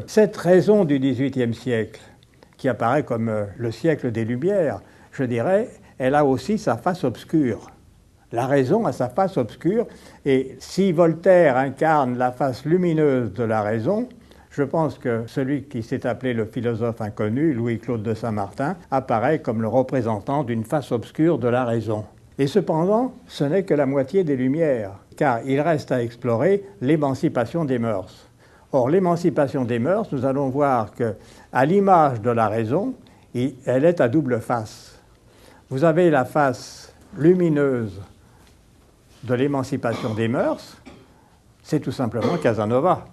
cette raison du XVIIIe siècle, qui apparaît comme le siècle des Lumières, je dirais, elle a aussi sa face obscure. La raison a sa face obscure, et si Voltaire incarne la face lumineuse de la raison, je pense que celui qui s'est appelé le philosophe inconnu, Louis-Claude de Saint-Martin, apparaît comme le représentant d'une face obscure de la raison. Et cependant, ce n'est que la moitié des Lumières, car il reste à explorer l'émancipation des mœurs. Or, l'émancipation des mœurs, nous allons voir qu'à l'image de la raison, elle est à double face. Vous avez la face lumineuse de l'émancipation des mœurs, c'est tout simplement Casanova.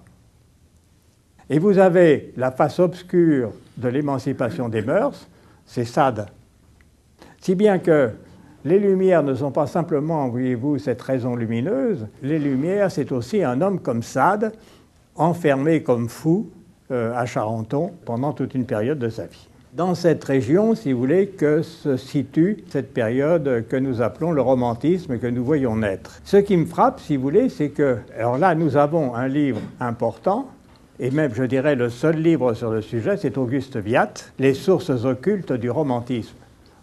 Et vous avez la face obscure de l'émancipation des mœurs, c'est Sade. Si bien que les Lumières ne sont pas simplement, voyez-vous, cette raison lumineuse, les Lumières, c'est aussi un homme comme Sade, enfermé comme fou à Charenton pendant toute une période de sa vie. Dans cette région, si vous voulez, que se situe cette période que nous appelons le romantisme, que nous voyons naître. Ce qui me frappe, si vous voulez, c'est que, alors là, nous avons un livre important, et même, je dirais, le seul livre sur le sujet, c'est Auguste Viatte, Les sources occultes du romantisme.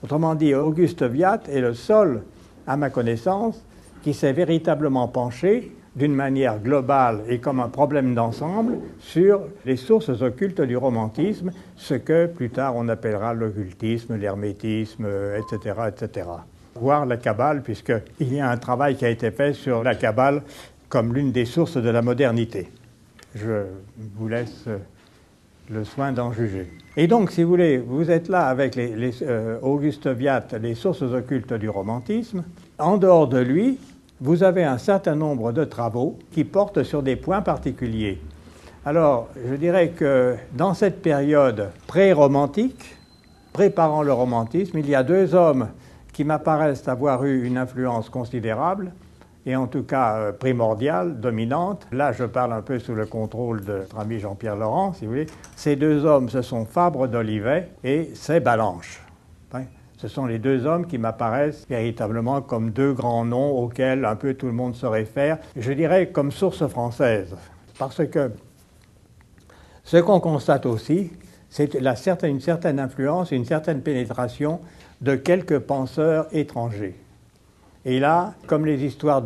Autrement dit, Auguste Viatte est le seul, à ma connaissance, qui s'est véritablement penché d'une manière globale et comme un problème d'ensemble sur les sources occultes du romantisme, ce que plus tard on appellera l'occultisme, l'hermétisme, etc., etc. Voire la Kabbale, puisqu'il y a un travail qui a été fait sur la Kabbale comme l'une des sources de la modernité. Je vous laisse le soin d'en juger. Et donc, si vous voulez, vous êtes là avec Auguste Viatte, les sources occultes du romantisme. En dehors de lui, vous avez un certain nombre de travaux qui portent sur des points particuliers. Alors, je dirais que dans cette période pré-romantique, préparant le romantisme, il y a deux hommes qui m'apparaissent avoir eu une influence considérable, et en tout cas primordiale, dominante. Là, je parle un peu sous le contrôle de notre ami Jean-Pierre Laurent, si vous voulez. Ces deux hommes, ce sont Fabre d'Olivet et c'est Ballanche. Ce sont les deux hommes qui m'apparaissent véritablement comme deux grands noms auxquels un peu tout le monde se réfère, je dirais comme source française. Parce que ce qu'on constate aussi, c'est une certaine influence, une certaine pénétration de quelques penseurs étrangers. Et là, comme les histoires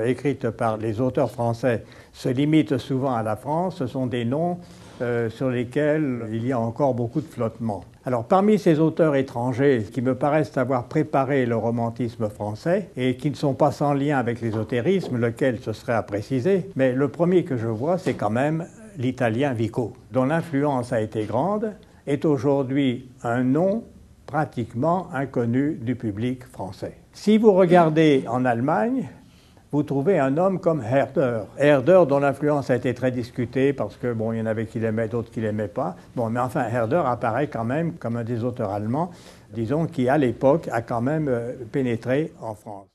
écrites par les auteurs français se limitent souvent à la France, ce sont des noms sur lesquels il y a encore beaucoup de flottement. Alors, parmi ces auteurs étrangers qui me paraissent avoir préparé le romantisme français et qui ne sont pas sans lien avec l'ésotérisme, lequel ce serait à préciser, mais le premier que je vois, c'est quand même l'italien Vico, dont l'influence a été grande, est aujourd'hui un nom pratiquement inconnu du public français. Si vous regardez en Allemagne, vous trouvez un homme comme Herder. Herder, dont l'influence a été très discutée parce que, bon, il y en avait qui l'aimaient, d'autres qui l'aimaient pas. Bon, mais enfin, Herder apparaît quand même comme un des auteurs allemands, disons, qui à l'époque a quand même pénétré en France.